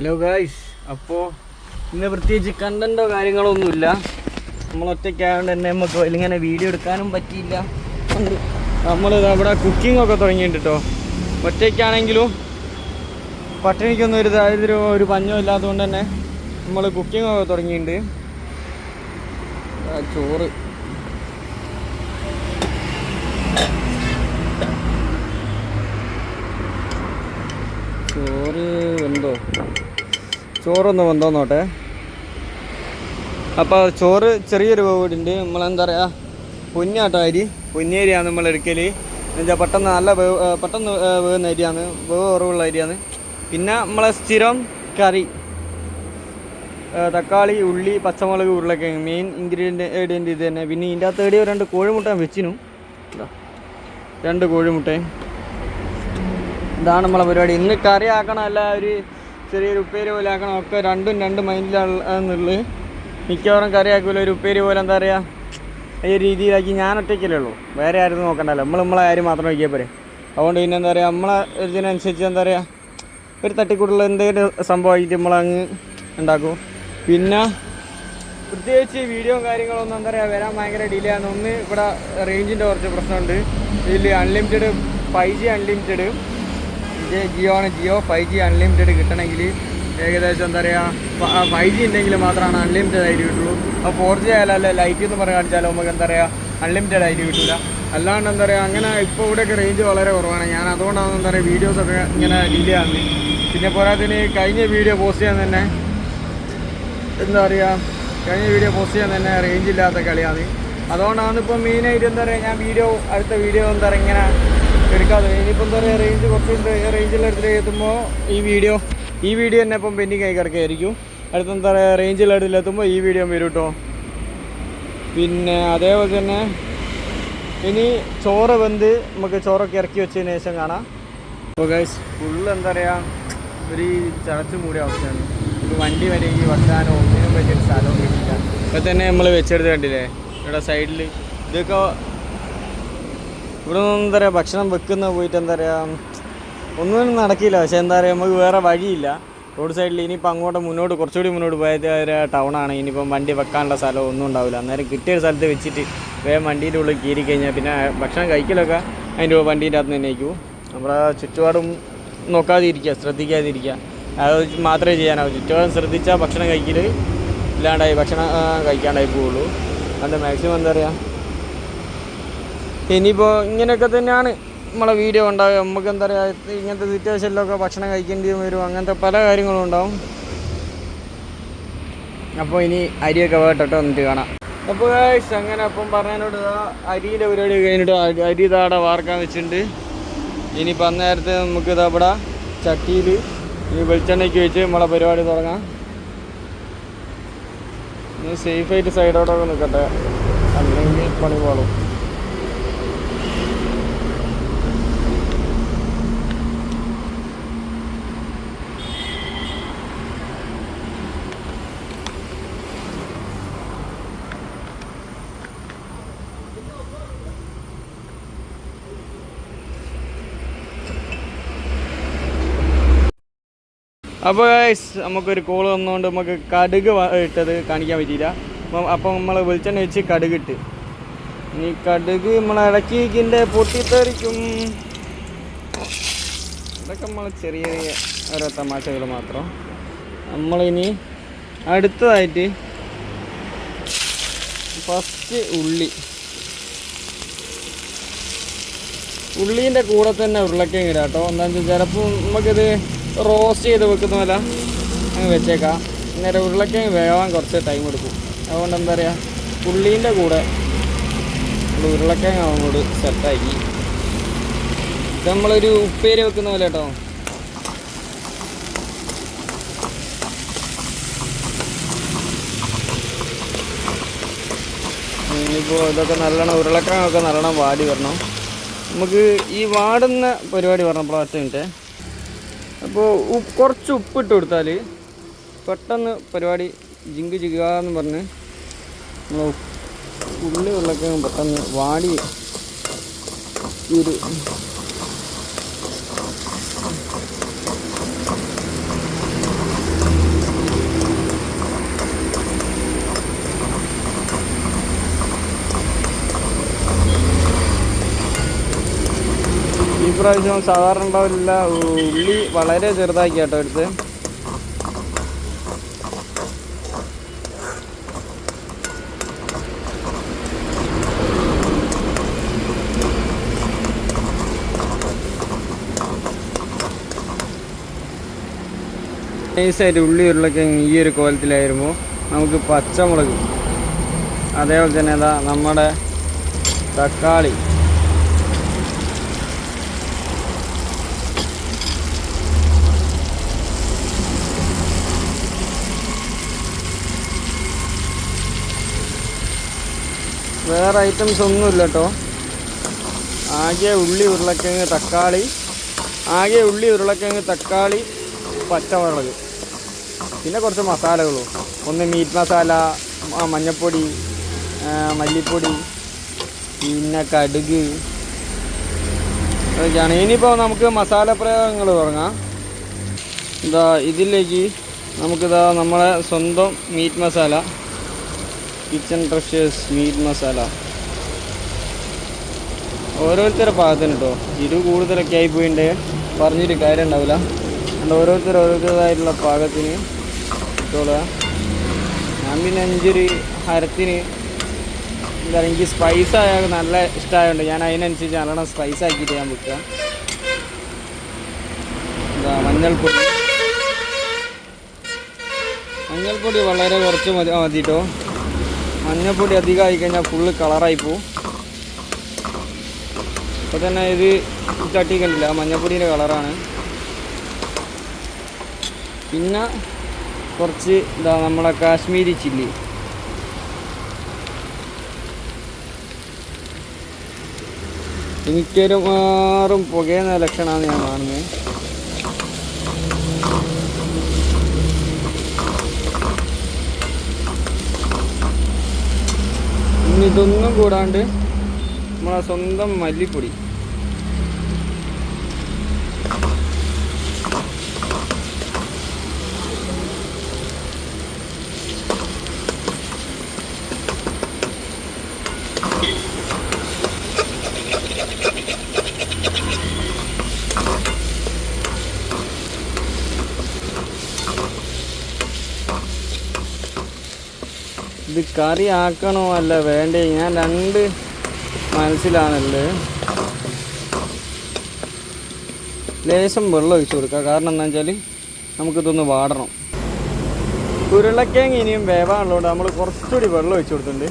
Hello guys, അപ്പോൾ ഇന്ന് പ്രത്യേകിച്ച് കണ്ടൻറ്റോ കാര്യങ്ങളോ ഒന്നുമില്ല. നമ്മളൊറ്റയ്ക്കായതുകൊണ്ട് തന്നെ നമുക്ക് ഇങ്ങനെ വീഡിയോ എടുക്കാനും പറ്റിയില്ല. നമ്മൾ അവിടെ കുക്കിങ്ങൊക്കെ തുടങ്ങിയിട്ടുണ്ട് കേട്ടോ. ഒറ്റയ്ക്കാണെങ്കിലും പട്ടിണിക്കൊന്നും ഒരു ദാരിദ്ര്യമോ ഒരു പഞ്ഞോ ഇല്ലാത്തതുകൊണ്ട് തന്നെ നമ്മൾ കുക്കിങ്ങൊക്കെ തുടങ്ങിയിട്ടുണ്ട്. ചോറ് ചോറൊന്ന് വെന്തോന്നോട്ടെ. അപ്പോൾ ചോറ് ചെറിയൊരു വേവുണ്ട്. നമ്മളെന്താ പറയുക, പൊന്നാട്ടോ അരി, പൊന്നിയരിയാണ് നമ്മൾ എടുക്കൽ. എന്നുവെച്ചാൽ പെട്ടെന്ന് പെട്ടെന്ന് വേവുന്ന അരിയാണ്, വേവ് കുറവുള്ള അരിയാണ്. പിന്നെ നമ്മളെ സ്ഥിരം കറി, തക്കാളി, ഉള്ളി, പച്ചമുളക്, ഉരുളക്കിഴങ്ങ് മെയിൻ ഇൻഗ്രീഡിയൻറ്റ് ഇത് തന്നെ. പിന്നെ ഇതിൻ്റെ അകത്ത് 2 കോഴിമുട്ട വെച്ചിനു, 2 കോഴിമുട്ടയും. ഇതാണ് നമ്മളെ പരിപാടി. ഇന്ന് കറി ആക്കണമല്ല, ഒരു ചെറിയൊരു ഉപ്പേരി പോലെ ആക്കണം. ഒക്കെ രണ്ട് മൈൻഡിലാണെന്നുള്ളത്. മിക്കവാറും കറി ആക്കില്ല, ഒരു ഉപ്പേരി പോലെ എന്താ പറയുക ഈ രീതിയിലാക്കി. ഞാൻ ഒറ്റയ്ക്കല്ലേ ഉള്ളൂ, വേറെ ആരും നോക്കണ്ടല്ലോ. നമ്മളെ കാര്യം മാത്രം നോക്കിയാൽ പോരെ. അതുകൊണ്ട് പിന്നെ എന്താ പറയുക, നമ്മളെ ഇതിനനുസരിച്ച് എന്താ പറയുക ഒരു തട്ടിക്കൂട്ടുള്ള എന്തെങ്കിലും സംഭവമായിട്ട് നമ്മളങ്ങ് ഉണ്ടാക്കും. പിന്നെ പ്രത്യേകിച്ച് വീഡിയോയും കാര്യങ്ങളൊന്നും എന്താ പറയുക വരാൻ ഭയങ്കര ഡിലേ ആണ്. ഒന്ന് ഇവിടെ റേഞ്ചിൻ്റെ കുറച്ച് പ്രശ്നമുണ്ട്. ഇതിൽ അൺലിമിറ്റഡ് 5G അൺലിമിറ്റഡ് ജിയോ ആണ്. ജിയോ 5G അൺലിമിറ്റഡ് കിട്ടണമെങ്കിൽ ഏകദേശം എന്താ പറയുക 5G ഉണ്ടെങ്കിൽ മാത്രമാണ് അൺലിമിറ്റഡ് ആയിട്ട് കിട്ടുള്ളൂ. അപ്പോൾ 4G ആയാലല്ലേ ലൈറ്റ് എന്ന് പറഞ്ഞ് കാണിച്ചാലോ നമുക്ക് എന്താ പറയുക അൺലിമിറ്റഡ് ആയിട്ട് കിട്ടില്ല. അല്ലാണ്ട് എന്താ പറയുക അങ്ങനെ ഇപ്പോൾ ഇവിടെയൊക്കെ റേഞ്ച് വളരെ കുറവാണ്. ഞാൻ അതുകൊണ്ടാണ് എന്താ പറയുക വീഡിയോസൊക്കെ ഇങ്ങനെ ഡിലേ ആകുന്നത്. പിന്നെ പോരാത്തിന് കഴിഞ്ഞ വീഡിയോ പോസ്റ്റ് ചെയ്യാൻ തന്നെ എന്താ പറയുക റേഞ്ച് ഇല്ലാത്ത കളിയാണ്. അതുകൊണ്ടാണ് ഇപ്പോൾ മെയിനായിട്ട് എന്താ പറയുക ഞാൻ അടുത്ത വീഡിയോ എന്താ പറയുക ഇങ്ങനെ എടുക്കാതെ. ഇനിയിപ്പോൾ എന്താ പറയുക റേഞ്ച് കുറച്ച് റേഞ്ചുള്ള ഇടത്തിലേക്ക് എത്തുമ്പോൾ ഈ വീഡിയോ തന്നെ ഇപ്പം പെൻഡിങ് ആയി കിടക്കുകയായിരിക്കും. അടുത്ത എന്താ പറയുക റേഞ്ചുള്ള ഇടത്തിലെത്തുമ്പോൾ ഈ വീഡിയോ വരും കേട്ടോ. പിന്നെ അതേപോലെ തന്നെ ഇനി ചോറ് വെന്ത് നമുക്ക് ചോറൊക്കെ ഇറക്കി വെച്ചതിന് ശേഷം കാണാം. അപ്പോൾ ഗൈസ് ഫുള്ള് എന്താ പറയുക ഒരു ചടച്ചു മൂടിയ അവസ്ഥയാണ്. ഒരു വണ്ടി വരെ ഈ വെക്കാനോ ഒന്നിനും പറ്റിയൊരു സ്ഥലവും കിട്ടില്ല. ഇപ്പോൾ തന്നെ നമ്മൾ വെച്ചെടുത്ത് കണ്ടില്ലേ ഇവിടെ സൈഡിൽ. ഇതൊക്കെ ഇവിടെ നിന്ന് എന്താ പറയുക ഭക്ഷണം വെക്കുന്ന പോയിട്ട് എന്താ പറയുക ഒന്നും നടക്കില്ല. പക്ഷേ എന്താ പറയുക നമുക്ക് വേറെ വഴിയില്ല. റോഡ് സൈഡിൽ ഇനിയിപ്പോൾ കുറച്ചുകൂടി മുന്നോട്ട് പോയത് ഒരു ടൗണാണ്. ഇനിയിപ്പം വണ്ടി വെക്കാനുള്ള സ്ഥലം ഒന്നും ഉണ്ടാവില്ല. അന്നേരം കിട്ടിയ ഒരു സ്ഥലത്ത് വെച്ചിട്ട് വേഗം വണ്ടീൻ്റെ ഉള്ളിൽ കയറി കഴിഞ്ഞാൽ പിന്നെ ഭക്ഷണം കഴിക്കലൊക്കെ അതിൻ്റെ വണ്ടീൻ്റെ അകത്ത് തന്നെ ആയിരിക്കും. നമ്മുടെ ചുറ്റുപാടും ശ്രദ്ധിക്കാതിരിക്കുക, അത് മാത്രമേ ചെയ്യാനാവും. ചുറ്റുപാടും ശ്രദ്ധിച്ചാൽ ഭക്ഷണം കഴിക്കൽ ഇല്ലാണ്ടായി, ഭക്ഷണം കഴിക്കാണ്ടായി പോവുള്ളൂ. അതുകൊണ്ട് മാക്സിമം എന്താ പറയുക ഇനിയിപ്പോൾ ഇങ്ങനെയൊക്കെ തന്നെയാണ് നമ്മളെ വീഡിയോ ഉണ്ടാവുക. നമുക്ക് എന്താ പറയുക ഇങ്ങനത്തെ സിറ്റുവേഷനിലൊക്കെ ഭക്ഷണം കഴിക്കേണ്ടി വരും, അങ്ങനത്തെ പല കാര്യങ്ങളും ഉണ്ടാവും. അപ്പോൾ ഇനി അരിയൊക്കെ വേട്ടോ എന്നിട്ട് കാണാം. അപ്പോൾ അങ്ങനെ അപ്പം പറഞ്ഞതിനോട് അരിയുടെ പരിപാടി കഴിഞ്ഞിട്ട് അരി ഇതാടെ വാർക്കാൻ വെച്ചിട്ടുണ്ട്. ഇനിയിപ്പോൾ അന്നേരത്തെ നമുക്ക് ഇതാ ഇവിടെ ചട്ടിയിൽ ഈ വെളിച്ചെണ്ണയ്ക്ക് വെച്ച് നമ്മളെ പരിപാടി തുടങ്ങാം. ഇനി സേഫായിട്ട് സൈഡോടൊക്കെ നിൽക്കട്ടെ, അല്ലെങ്കിൽ പണി പോളും. അപ്പോൾ നമുക്കൊരു കോൾ വന്നുകൊണ്ട് നമുക്ക് കടുക് ഇട്ടത് കാണിക്കാൻ പറ്റിയില്ല. അപ്പോൾ നമ്മൾ വെളിച്ചെണ്ണ വെച്ച് കടുക് ഇട്ട് ഇനി കടുക് നമ്മൾ ഇടയ്ക്കിൻ്റെ പൊട്ടിത്തെറിക്കും. ഇതൊക്കെ നമ്മൾ ചെറിയ ഓരോ തമാശകൾ മാത്രം. നമ്മളിനി അടുത്തതായിട്ട് ഫസ്റ്റ് ഉള്ളീൻ്റെ കൂടെ തന്നെ ഉരുളക്കിഴങ്ങ് ഇടാം കേട്ടോ. എന്താണെന്ന് വെച്ചാൽ ചിലപ്പോൾ നമുക്കിത് റോസ്റ്റ് ചെയ്ത് വെക്കുന്ന പോലെ അങ്ങ് വെച്ചേക്കാം. നേരെ ഉരുളക്കിഴങ്ങ് വേവാൻ കുറച്ച് ടൈം എടുക്കും. അതുകൊണ്ട് എന്താ പറയുക ഉള്ളീൻ്റെ കൂടെ ഉരുളക്കിഴങ്ങ് അങ്ങോട്ട് സെറ്റാക്കി ഇത് നമ്മളൊരു ഉപ്പേരി വെക്കുന്ന പോലെ കേട്ടോ. ഇനിയിപ്പോൾ ഇതൊക്കെ നല്ലോണം ഉരുളക്കിഴങ്ങൊക്കെ നല്ലോണം വാടി വരണം. നമുക്ക് ഈ വാടുന്ന പരിപാടി പറഞ്ഞപ്പോൾ 10 മിനിറ്റ്. അപ്പോൾ കുറച്ച് ഉപ്പിട്ട് കൊടുത്താൽ പെട്ടെന്ന് പരിപാടി ജിങ്കാന്ന് പറഞ്ഞ് നമ്മൾ ഉള്ളിലൊക്കെ പെട്ടെന്ന് വാടി ഒരു ഇപ്രാവശ്യം സാധാരണ ഉണ്ടാവില്ല, ഉള്ളി വളരെ ചെറുതാക്കി കേട്ടോ എടുത്ത്. നൈസായിട്ട് ഉള്ളി ഉരുളക്കിഴങ്ങ് ഈ ഒരു കോലത്തിലായിരുന്നു. നമുക്ക് പച്ചമുളക്, അതേപോലെ തന്നെ അതാ നമ്മുടെ തക്കാളി, വേറെ ഐറ്റംസ് ഒന്നുമില്ല കേട്ടോ. ആകെ ഉള്ളി ഉരുളക്കിഴങ്ങ് തക്കാളി, പച്ചമുളക്, പിന്നെ കുറച്ച് മസാലകളും. ഒന്ന് മീറ്റ് മസാല, മഞ്ഞൾപ്പൊടി, മല്ലിപ്പൊടി, പിന്നെ കടുക്, അതൊക്കെയാണ്. ഇനിയിപ്പോൾ നമുക്ക് മസാല പ്രയോഗങ്ങൾ തുടങ്ങാം. ഇതിലേക്ക് നമുക്കിതാ നമ്മളെ സ്വന്തം meat masala, Kitchen Treasures meat masala, ഓരോരുത്തരുടെ പാകത്തിന് കേട്ടോ. കൂടുതലൊക്കെ ആയിപ്പോയിൻ്റെ പറഞ്ഞിട്ട് കാര്യം ഉണ്ടാവില്ല. അതുകൊണ്ട് ഓരോരുത്തരുടേതായിട്ടുള്ള പാകത്തിന് ഇട്ടോളുക. ഞാൻ പിന്നെ 5 ഹരത്തിന് എനിക്ക് സ്പൈസ് ആയാൽ നല്ല ഇഷ്ടമായതുകൊണ്ട് ഞാൻ അതിനനുസരിച്ച് നല്ലോണം സ്പൈസ് ആക്കിയിട്ട് ഞാൻ വെക്കുക. മഞ്ഞൾപ്പൊടി വളരെ കുറച്ച് മതി കേട്ടോ. മഞ്ഞൾപ്പൊടി അധികമായി കഴിഞ്ഞാൽ ഫുള്ള് കളറായി പോവും. അപ്പോൾ തന്നെ ഇത് ചട്ടി കണ്ടില്ല, മഞ്ഞൾപ്പൊടിയുടെ കളറാണ്. പിന്നെ കുറച്ച് നമ്മളെ കാശ്മീരി ചില്ലി, എനിക്കൊരു മാറും പുകയുന്ന ലക്ഷണമാണ് ഞാൻ കാണുന്നത്. ഇനി ഇതൊന്നും കൂടാണ്ട് നമ്മളെ സ്വന്തം മല്ലിപ്പൊടി, ഇത് കറി ആക്കണോ അല്ല വേണ്ടേ, ഞാൻ 2 മനസ്സിലാണല്ലേ. ലേശം വെള്ളം ഒഴിച്ചു കൊടുക്കുക. കാരണം എന്താ വെച്ചാൽ നമുക്കിതൊന്ന് വാടണം. ഉരുളക്കിഴങ്ങ് ഇനിയും വേവാനുള്ളതുകൊണ്ട് നമ്മൾ കുറച്ചുകൂടി വെള്ളം ഒഴിച്ചു കൊടുത്തിട്ടുണ്ട്.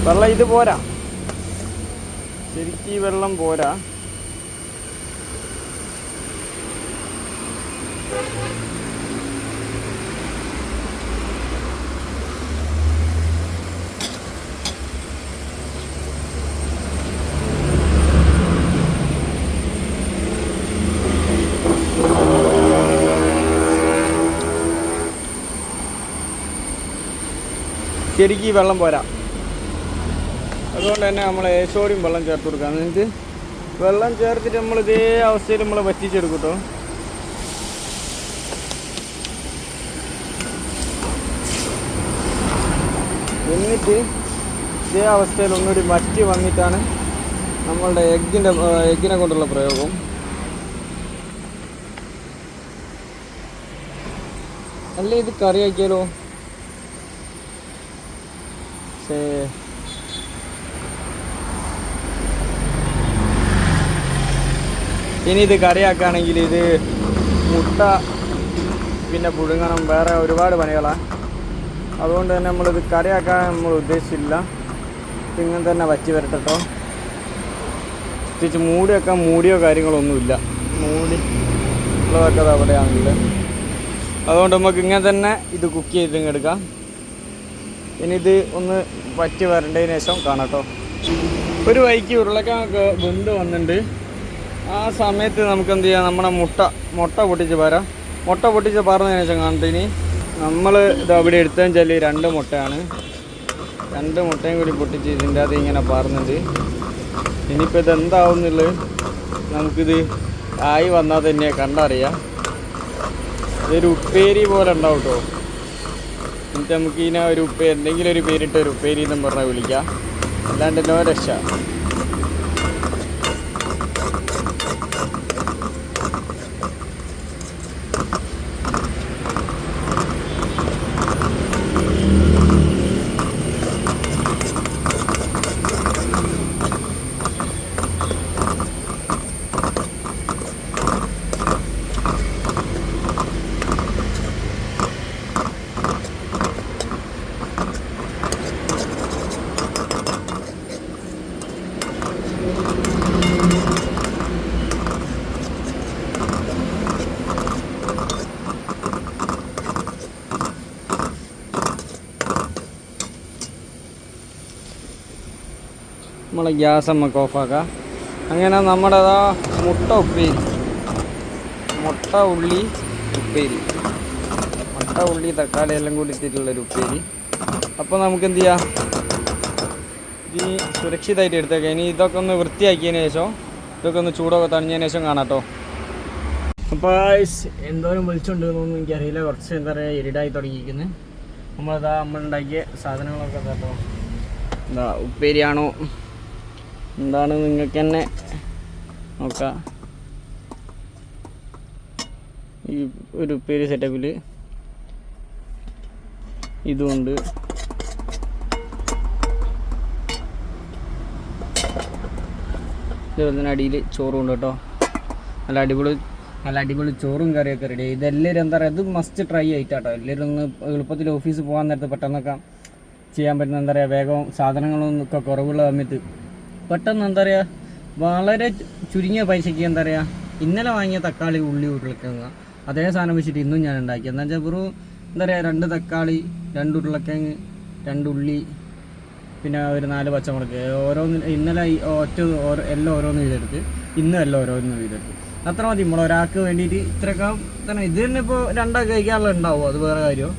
വെള്ളം ഇത് പോരാ, ശരിക്കും ഈ വെള്ളം പോരാ. ശരിക്കും ഈ വെള്ളം പോരാ. അതുകൊണ്ട് തന്നെ നമ്മൾ ഏശോടിയും വെള്ളം ചേർത്ത് കൊടുക്കാം. എന്നിട്ട് വെള്ളം ചേർത്തിട്ട് നമ്മൾ ഇതേ അവസ്ഥയിൽ നമ്മൾ വറ്റിച്ചെടുക്കും കേട്ടോ. എന്നിട്ട് ഇതേ അവസ്ഥയിൽ ഒന്നുകൂടി വറ്റി വന്നിട്ടാണ് നമ്മളുടെ എഗ്ഗിനെ കൊണ്ടുള്ള പ്രയോഗം. അല്ലേ ഇത് കറിയാക്കിയാലോ? ഇനി ഇത് കറിയാക്കുകയാണെങ്കിൽ ഇത് മുട്ട പിന്നെ പുഴുങ്ങണം, വേറെ ഒരുപാട് പണികളാണ്. അതുകൊണ്ട് തന്നെ നമ്മളിത് കറിയാക്കാൻ നമ്മൾ ഉദ്ദേശിച്ചില്ല. ഇങ്ങനെ തന്നെ വറ്റി വരട്ടോ. പ്രത്യേകിച്ച് മൂടിയോ കാര്യങ്ങളൊന്നുമില്ല. മൂടി ഉള്ളതൊക്കെ അവിടെയാണെങ്കിൽ അതുകൊണ്ട് നമുക്ക് ഇങ്ങനെ തന്നെ ഇത് കുക്ക് ചെയ്തിങ്ങ് എടുക്കാം. ഇനി ഇത് ഒന്ന് വറ്റി വരേണ്ടതിന് ശേഷം കാണാം കേട്ടോ. ഒരു വൈക്ക് ഉരുളക്കിഴങ്ങൊക്കെ വെന്ത് വന്നിട്ടുണ്ട്. ആ സമയത്ത് നമുക്ക് എന്ത് ചെയ്യാം, നമ്മുടെ മുട്ട പൊട്ടിച്ച് പാരാം. മുട്ട പൊട്ടിച്ച് പാർന്നതിന് ശേഷം കാണട്ടെ. ഇനി നമ്മൾ ഇത് അവിടെ എടുത്തതെന്ന് വെച്ചാൽ 2 മുട്ടയാണ്. 2 മുട്ടയും കൂടി പൊട്ടിച്ച് ഇതിൻ്റെ അത് ഇങ്ങനെ പാർന്നുണ്ട്. ഇനിയിപ്പോൾ ഇതെന്താവുന്നുള്ളത് നമുക്കിത് ആയി വന്നാൽ തന്നെ കണ്ടറിയാം. ഇതൊരു ഉപ്പേരി പോലെ ഉണ്ടാവും കേട്ടോ. എന്നിട്ട് നമുക്ക് ഇതിനെ ഒരു എന്തെങ്കിലും ഒരു പേരിട്ട് ഒരു ഉപ്പേരി എന്നും പറഞ്ഞാൽ വിളിക്കാം. അല്ലാണ്ട് നോ രക്ഷ. നമ്മളെ ഗ്യാസ് നമുക്ക് ഓഫാക്കാം. അങ്ങനെ നമ്മുടെ മുട്ട ഉപ്പേരി, മുട്ട ഉള്ളി ഉപ്പേരി, മുട്ട ഉള്ളി തക്കാളി എല്ലാം കൂടി ഇട്ടിട്ടുള്ളൊരു ഉപ്പേരി. അപ്പോൾ നമുക്ക് എന്ത് ചെയ്യാം, ഈ സുരക്ഷിതമായിട്ട് എടുത്തേക്കാം. ഇനി ഇതൊക്കെ ഒന്ന് വൃത്തിയാക്കിയതിന് ശേഷം, ഇതൊക്കെ ഒന്ന് ചൂടൊക്കെ തണിഞ്ഞതിന് ശേഷം കാണാം കേട്ടോ. അപ്പോൾ എന്തോരം വിളിച്ചുകൊണ്ട് എന്നൊന്നും എനിക്കറിയില്ല, കുറച്ച് എന്താ പറയുക ഇരുടായി തുടങ്ങിയിരിക്കുന്നത്. നമ്മളുണ്ടാക്കിയ സാധനങ്ങളൊക്കെ കേട്ടോ. എന്താ ഉപ്പേരിയാണോ എന്താണ് നിങ്ങൾക്ക് തന്നെ നോക്കാം. ഈ ഒരു ഉപ്പേരി സെറ്റപ്പിൽ ഇതുകൊണ്ട് ഇതുപോലെ തന്നെ അടിയിൽ ചോറും ഉണ്ട് കേട്ടോ. നല്ല അടിപൊളി ചോറും കറിയൊക്കെ റെഡി. ഇതെല്ലാവരും എന്താ പറയുക, ഇത് മസ്റ്റ് ട്രൈ ആയിട്ടാട്ടോ. എല്ലാവരും ഒന്ന് എളുപ്പത്തിൽ ഓഫീസിൽ പോകാൻ നേരത്തെ പെട്ടെന്നൊക്കെ ചെയ്യാൻ പറ്റുന്ന എന്താ പറയുക, വേഗം സാധനങ്ങളൊക്കെ കുറവുള്ള സമയത്ത് പെട്ടെന്ന് എന്താ പറയുക, വളരെ ചുരുങ്ങിയ പൈസയ്ക്ക് എന്താ പറയുക, ഇന്നലെ വാങ്ങിയ തക്കാളി ഉള്ളി ഉരുളക്കിഴങ്ങ് അതേ സാധനം വെച്ചിട്ട് ഇന്നും ഞാൻ ഉണ്ടാക്കി. എന്താ വെച്ചാൽ വെറും എന്താ പറയുക, 2 തക്കാളി 2 ഉരുളക്കിഴങ്ങ് 2 ഉള്ളി പിന്നെ ഒരു 4 പച്ചമുളക് ഓരോന്ന് ഇന്നലെ എല്ലാം ഓരോന്ന് വീതെടുത്ത്, ഇന്നും എല്ലാം ഓരോന്ന് വീതെടുത്ത്. അത്ര മതി ഒരാൾക്ക് വേണ്ടിയിട്ട്. ഇത്രയൊക്കെ തന്നെ. ഇത് തന്നെ ഇപ്പോൾ 2 ആൾക്ക് കഴിക്കാനുള്ള ഉണ്ടാവും, അത് വേറെ കാര്യം.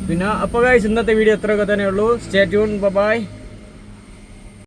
പിന്നെ അപ്പോൾ ഗൈസ് ഇന്നത്തെ വീഡിയോ ഇത്രയൊക്കെ തന്നെ ഉള്ളൂ. Stay tune, by.